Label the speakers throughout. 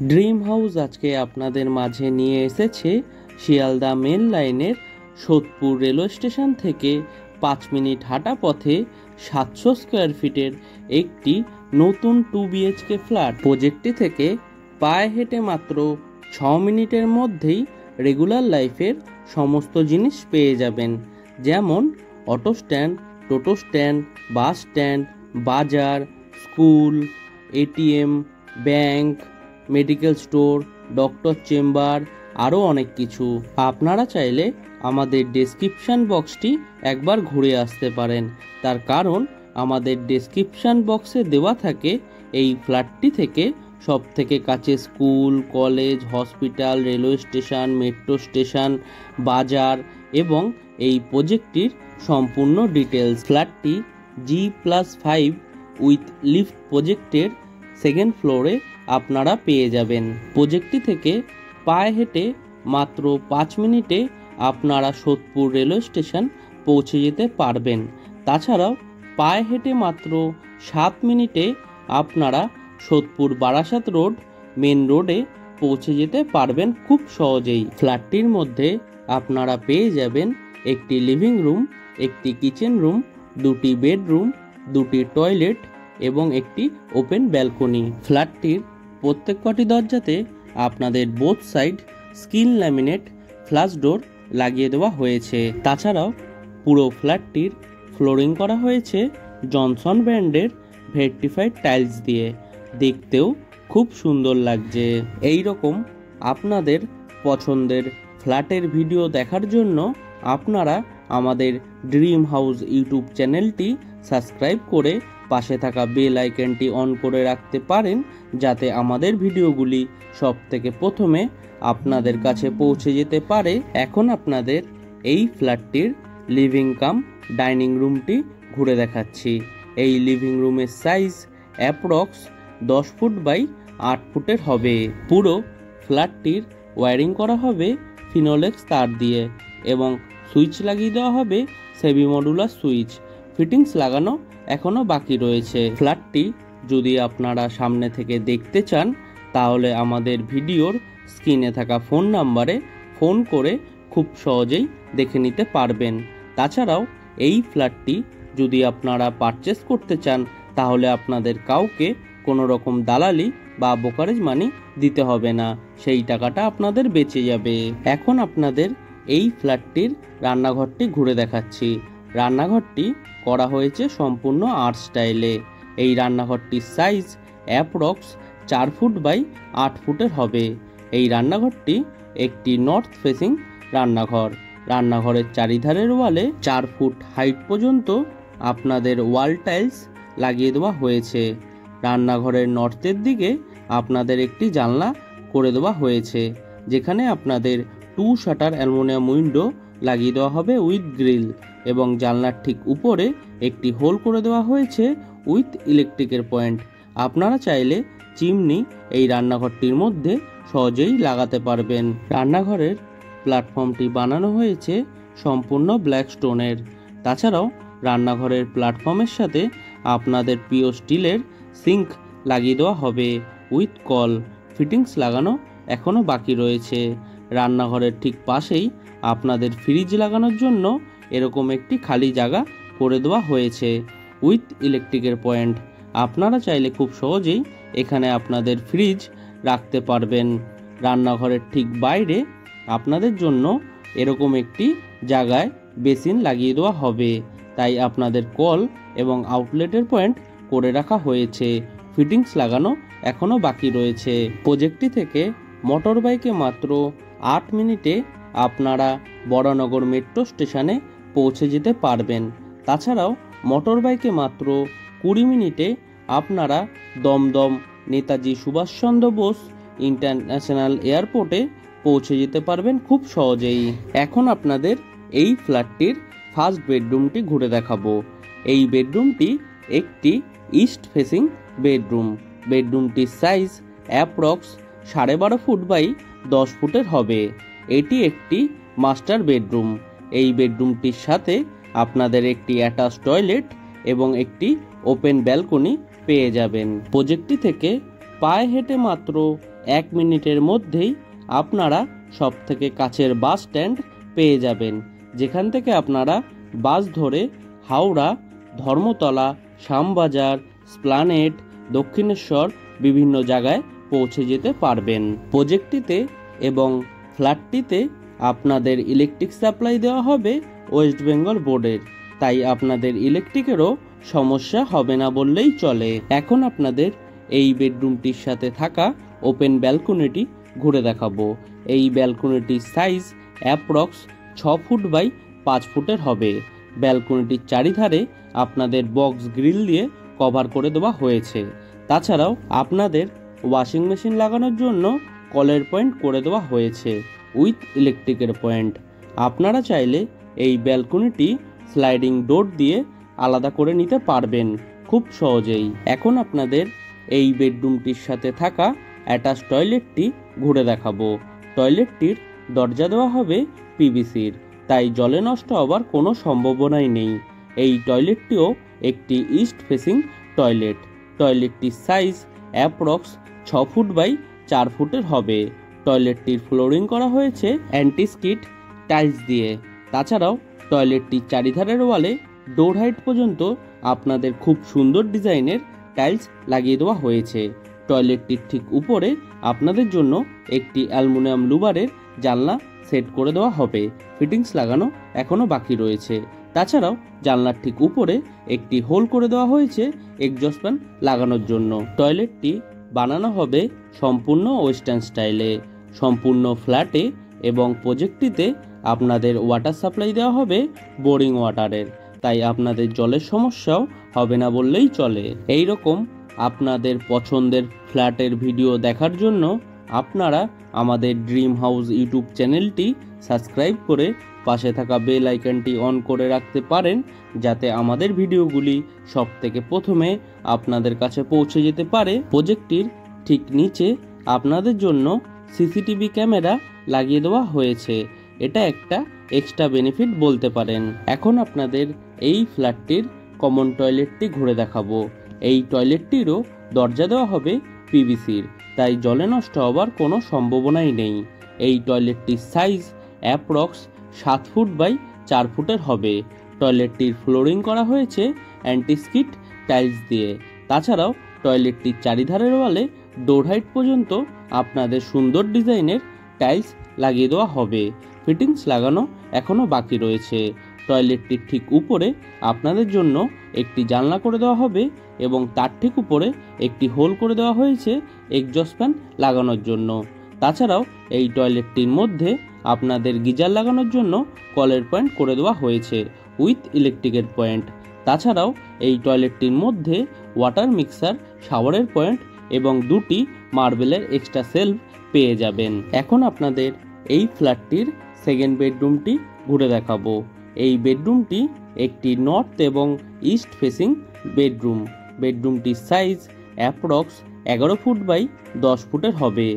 Speaker 1: Dream house আজকে আপনাদের মাঝে নিয়ে এসেছে শিয়ালদা মেন লাইনের সোদপুর রেলওয়ে স্টেশন থেকে 5 মিনিট হাঁটা পথে 700 স্কোয়ার ফিটের একটি নতুন 2 BHK ফ্ল্যাট। প্রজেক্টটি থেকে পায়ে হেঁটে মাত্র 6 মিনিটের মধ্যেই রেগুলার লাইফের সমস্ত জিনিস পেয়ে যাবেন, যেমন অটো স্ট্যান্ড, টোটো স্ট্যান্ড, বাস স্ট্যান্ড, বাজার, school, ATM, bank, medical store, doctor chamber, আরও অনেক কিছু। আপনারা চাইলে আমাদের ডেসক্রিপশান বক্সটি একবার ঘুরে আসতে পারেন, তার কারণ আমাদের ডেসক্রিপশান বক্সে দেওয়া থাকে এই ফ্ল্যাটটি থেকে সব থেকে কাছে school, college, hospital, railway station, metro station, বাজার এবং এই প্রজেক্টটির সম্পূর্ণ ডিটেলস। ফ্ল্যাটটি G+5 উইথ লিফট প্রজেক্টের সেকেন্ড ফ্লোরে আপনারা পেয়ে যাবেন। প্রজেক্টটি থেকে পায়ে হেঁটে মাত্র 5 মিনিটে আপনারা সোদপুর রেলওয়ে স্টেশন পৌঁছে যেতে পারবেন। তাছাড়াও পায়ে হেঁটে মাত্র 7 মিনিটে আপনারা সোদপুর বারাসাত রোড মেন রোডে পৌঁছে যেতে পারবেন খুব সহজেই। ফ্ল্যাটটির মধ্যে আপনারা পেয়ে যাবেন একটি লিভিং রুম, একটি কিচেন রুম, 2টি বেডরুম, 2টি টয়লেট এবং একটি ওপেন ব্যালকনি। ফ্ল্যাটটির প্রত্যেক কটি দরজাতে আপনাদের both side skin laminate flush door লাগিয়ে দেওয়া হয়েছে। তাছাড়াও পুরো ফ্ল্যাটটির ফ্লোরিং করা হয়েছে জনসন ব্র্যান্ডের ভেট্রিফাইড টাইলস দিয়ে, দেখতেও খুব সুন্দর লাগছে। এই রকম আপনাদের পছন্দের ফ্ল্যাটের ভিডিও দেখার জন্য আপনারা আমাদের ড্রিম হাউস ইউটিউব চ্যানেলটি সাবস্ক্রাইব করে পাশে থাকা বেল আইকনটি অন করে রাখতে পারেন, যাতে আমাদের ভিডিওগুলি সব থেকে প্রথমে আপনাদের কাছে পৌঁছে যেতে পারে। এখন আপনাদের এই ফ্ল্যাটটির লিভিং কাম ডাইনিং রুমটি ঘুরে দেখাচ্ছি। এই লিভিং রুমের সাইজ অ্যাপ্রক্স 10 ফুট বাই 8 ফুটের হবে। পুরো ফ্ল্যাটটির ওয়্যারিং করা হবে ফিনোলেক্স তার দিয়ে এবং সুইচ লাগিয়ে দেওয়া হবে সেমি মডুলার সুইচ। ফিটিংস লাগানো এখনও বাকি রয়েছে। ফ্ল্যাটটি যদি আপনারা সামনে থেকে দেখতে চান তাহলে আমাদের ভিডিওর স্ক্রিনে থাকা ফোন নাম্বারে ফোন করে খুব সহজেই দেখে নিতে পারবেন। তাছাড়াও এই ফ্ল্যাটটি যদি আপনারা পারচেস করতে চান তাহলে আপনাদের কাউকে কোনো রকম দালালি বা ব্রোকারেজ মানি দিতে হবে না, সেই টাকাটা আপনাদের বেঁচে যাবে। এখন আপনাদের এই ফ্ল্যাটটির রান্নাঘরটি ঘুরে দেখাচ্ছি। রান্নাঘরটি করা হয়েছে সম্পূর্ণ আর্ট স্টাইলে। এই রান্নাঘরটির সাইজ অ্যাপ্রক্স 4 ফুট বাই 8 ফুটের হবে। এই রান্নাঘরটি একটি নর্থ ফেসিং রান্নাঘর। রান্নাঘরের চারিধারের ওয়ালে 4 ফুট হাইট পর্যন্ত আপনাদের ওয়াল টাইলস লাগিয়ে দেওয়া হয়েছে। রান্নাঘরের নর্থের দিকে আপনাদের একটি জানলা করে দেওয়া হয়েছে, যেখানে আপনাদের 2 শাটার অ্যালুমিনিয়াম উইন্ডো লাগিয়ে দেওয়া হবে উইথ গ্রিল এবং জানলার ঠিক উপরে একটি হোল করে দেওয়া হয়েছে উইথ ইলেকট্রিকের পয়েন্ট। আপনারা চাইলে চিমনি এই রান্নাঘরটির মধ্যে সহজেই লাগাতে পারবেন। রান্নাঘরের প্ল্যাটফর্মটি বানানো হয়েছে সম্পূর্ণ ব্ল্যাক স্টোনের। তাছাড়াও রান্নাঘরের প্ল্যাটফর্মের সাথে আপনাদের প্রিয় স্টিলের সিঙ্ক লাগিয়ে দেওয়া হবে উইথ কল। ফিটিংস লাগানো এখনও বাকি রয়েছে। রান্নাঘরের ঠিক পাশেই আপনাদের ফ্রিজ লাগানোর জন্য এরকম একটি খালি জায়গা করে দেওয়া হয়েছে উইথ ইলেকট্রিকের পয়েন্ট। আপনারা চাইলে খুব সহজেই এখানে আপনাদের ফ্রিজ রাখতে পারবেন। রান্নাঘরের ঠিক বাইরে আপনাদের জন্য এরকম একটি জায়গায় বেসিন লাগিয়ে দেওয়া হবে, তাই আপনাদের কল এবং আউটলেটের পয়েন্ট করে রাখা হয়েছে। ফিটিংস লাগানো এখনও বাকি রয়েছে। প্রজেক্টটি থেকে মোটর বাইকে মাত্র 8 মিনিটে আপনারা বরানগর মেট্রো স্টেশনে পৌঁছে যেতে পারবেন। তাছাড়াও মোটর বাইকে মাত্র 20 মিনিটে আপনারা দমদম নেতাজি সুভাষচন্দ্র বোস ইন্টারন্যাশনাল এয়ারপোর্টে পৌঁছে যেতে পারবেন খুব সহজেই। এখন আপনাদের এই ফ্ল্যাটটির ফার্স্ট বেডরুমটি ঘুরে দেখাবো। এই বেডরুমটি একটি ইস্ট ফেসিং বেডরুম। বেডরুমটির সাইজ অ্যাপ্রক্স 12.5 ফুট বাই 10 ফুটের হবে। এটি একটি মাস্টার বেডরুম। এই বেডরুমটির সাথে আপনাদের একটি অ্যাটাচ টয়লেট এবং একটি ওপেন ব্যালকনি পেয়ে যাবেন। প্রজেক্টটি থেকে পায়ে হেঁটে মাত্র 1 মিনিটের মধ্যেই আপনারা সবথেকে কাছের বাস স্ট্যান্ড পেয়ে যাবেন, যেখান থেকে আপনারা বাস ধরে হাওড়া, ধর্মতলা, শ্যামবাজার, স্প্লানেড, দক্ষিণেশ্বর বিভিন্ন জায়গায় পৌঁছে যেতে পারবেন। প্রজেক্টটিতে এবং ফ্ল্যাটটিতে আপনাদের ইলেকট্রিক সাপ্লাই দেওয়া হবে ওয়েস্ট বেঙ্গল বোর্ডের, তাই আপনাদের ইলেকট্রিকেরও সমস্যা হবে না বললেই চলে। এখন আপনাদের এই বেডরুমটির সাথে থাকা ওপেন ব্যালকনিটি ঘুরে দেখাবো। এই ব্যালকনিটির সাইজ অ্যাপ্রক্স 6 ফুট বাই 5 ফুটের হবে। ব্যালকনিটির চারিধারে আপনাদের বক্স গ্রিল দিয়ে কভার করে দেওয়া হয়েছে। তাছাড়াও আপনাদের ওয়াশিং মেশিন লাগানোর জন্য কলের পয়েন্ট করে দেওয়া হয়েছে উইথ ইলেকট্রিকের পয়েন্ট। আপনারা চাইলে এই ব্যালকনিটি স্লাইডিং ডোর দিয়ে আলাদা করে নিতে পারবেন খুব সহজেই। এখন আপনাদের এই বেডরুমটির সাথে থাকা অ্যাটাচ টয়লেটটি ঘুরে দেখাবো। টয়লেটটির দরজা দেওয়া হবে পিভিসির, তাই জলে নষ্ট হওয়ার কোনো সম্ভাবনাই নেই। এই টয়লেটটিও একটি ইস্ট ফেসিং টয়লেট। টয়লেটটির সাইজ অ্যাপ্রক্স 6 ফুট বাই 4 ফুটের হবে। টয়লেটটির ফ্লোরিং করা হয়েছে অ্যান্টিস্কিড টাইলস দিয়ে। তাছাড়াও টয়লেটটির চারিধারের ওয়ালে ডোর হাইট পর্যন্ত আপনাদের খুব সুন্দর ডিজাইনের টাইলস লাগিয়ে দেওয়া হয়েছে। টয়লেটটির ঠিক উপরে আপনাদের জন্য একটি অ্যালুমিনিয়াম লুবারের জানলা সেট করে দেওয়া হবে। ফিটিংস লাগানো এখনও বাকি রয়েছে। তাছাড়াও জানলার ঠিক উপরে একটি হোল করে দেওয়া হয়েছে এক্সজস্ট ফ্যান লাগানোর জন্য। টয়লেটটি বানানো হবে সম্পূর্ণ ওয়েস্টার্ন স্টাইলে, সম্পূর্ণ ফ্ল্যাটে, এবং প্রজেক্টটিতে আপনাদের ওয়াটার সাপ্লাই দেওয়া হবে বোরিং ওয়াটারের, তাই আপনাদের জলের সমস্যাও হবে না বললেই চলে। এই রকম আপনাদের পছন্দের ফ্ল্যাটের ভিডিও দেখার জন্য আপনারা আমাদের ড্রিম হাউস ইউটিউব চ্যানেলটি সাবস্ক্রাইব করে পাশে থাকা বেল আইকনটি অন করে রাখতে পারেন, যাতে আমাদের ভিডিওগুলি সবথেকে প্রথমে আপনাদের কাছে পৌঁছে যেতে পারে। প্রজেক্টটির ঠিক নিচে আপনাদের জন্য সিসিটিভি ক্যামেরা লাগিয়ে দেওয়া হয়েছে। এটা একটা এক্সট্রা বেনিফিট বলতে পারেন। এখন আপনাদের এই ফ্ল্যাটটির কমন টয়লেটটি ঘুরে দেখাবো। এই টয়লেটটিরও দরজা দেওয়া হবে পিভিসির, তাই জলে নষ্ট হওয়ার কোনো সম্ভাবনাই নেই। এই টয়লেটটির সাইজ অ্যাপ্রক্স 7 ফুট বাই 4 ফুটের হবে। টয়লেটটির ফ্লোরিং করা হয়েছে অ্যান্টিস্কিড টাইলস দিয়ে। তাছাড়াও টয়লেটটির চারিধারের ওয়ালে ডোর হাইট পর্যন্ত আপনাদের সুন্দর ডিজাইনের টাইলস লাগিয়ে দেওয়া হবে। ফিটিংস লাগানো এখনও বাকি রয়েছে। টয়লেটটির ঠিক উপরে আপনাদের জন্য একটি জানলা করে দেওয়া হবে এবং তার ঠিক উপরে একটি হোল করে দেওয়া হয়েছে এক্সজস্ট ফ্যান লাগানোর জন্য। তাছাড়াও এই টয়লেটটির মধ্যে আপনাদের গিজার লাগানোর জন্য কলের পয়েন্ট করে দেওয়া হয়েছে উইথ ইলেকট্রিকের পয়েন্ট। তাছাড়াও এই টয়লেটটির মধ্যে ওয়াটার মিক্সার, শাওয়ারের পয়েন্ট এবং 2টি মার্বেলের এক্সট্রা সেলফ পেয়ে যাবেন। এখন আপনাদের এই ফ্ল্যাটটির সেকেন্ড বেডরুমটি ঘুরে দেখাবো। এই বেডরুমটি একটি নর্থ এবং ইস্ট ফেসিং বেডরুম। বেডরুমটির সাইজ অ্যাপ্রক্স 11 ফুট বাই 10 ফুটের হবে।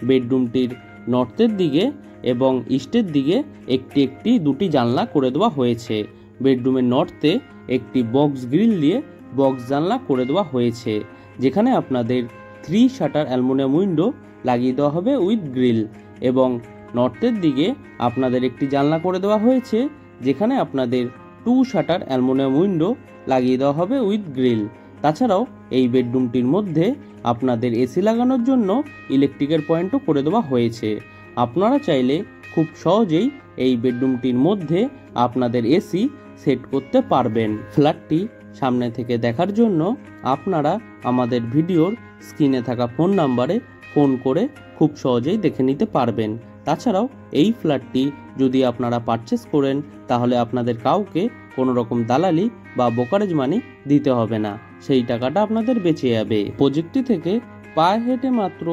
Speaker 1: বেডরুমটির নর্থের দিকে এবং ইস্টের দিকে একটি 2টি জানলা করে দেওয়া হয়েছে। বেডরুমের নর্থে একটি বক্স গ্রিল দিয়ে বক্স জানলা করে দেওয়া হয়েছে, যেখানে আপনাদের 3 শাটার অ্যালুমিনিয়াম উইন্ডো লাগিয়ে দেওয়া হবে উইথ গ্রিল, এবং নর্থের দিকে আপনাদের একটি জানলা করে দেওয়া হয়েছে, যেখানে আপনাদের 2 শাটার অ্যালুমিনিয়াম উইন্ডো লাগিয়ে দেওয়া হবে উইথ গ্রিল। তাছাড়াও এই বেডরুমটির মধ্যে আপনাদের এসি লাগানোর জন্য ইলেকট্রিকের পয়েন্টও করে দেওয়া হয়েছে। আপনারা চাইলে খুব সহজেই এই বেডরুমটির মধ্যে আপনাদের এসি সেট করতে পারবেন। ফ্ল্যাটটি সামনে থেকে দেখার জন্য আপনারা আমাদের ভিডিওর স্ক্রিনে থাকা ফোন নাম্বারে ফোন করে খুব সহজেই দেখে নিতে পারবেন। তাছাড়াও এই ফ্ল্যাটটি যদি আপনারা পারচেস করেন, তাহলে আপনাদের কাউকে কোনো রকম দালালি বা ব্রোকারেজ মানি দিতে হবে না, সেই টাকাটা আপনাদের বেঁচে যাবে। প্রজেক্টটি থেকে পায়ে হেঁটে মাত্র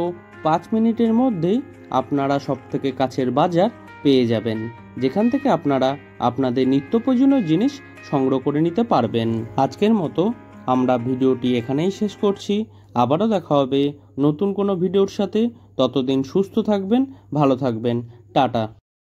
Speaker 1: 5 মিনিটের মধ্যেই আপনারা সবথেকে কাছের বাজার পেয়ে যাবেন, যেখান থেকে আপনারা আপনাদের নিত্য প্রয়োজনীয় জিনিস সংগ্রহ করে নিতে পারবেন। আজকের মতো আমরা ভিডিওটি এখানেই শেষ করছি। আবারও দেখা হবে নতুন কোনো ভিডিওর সাথে। ততদিন সুস্থ থাকবেন, ভালো থাকবেন। টাটা।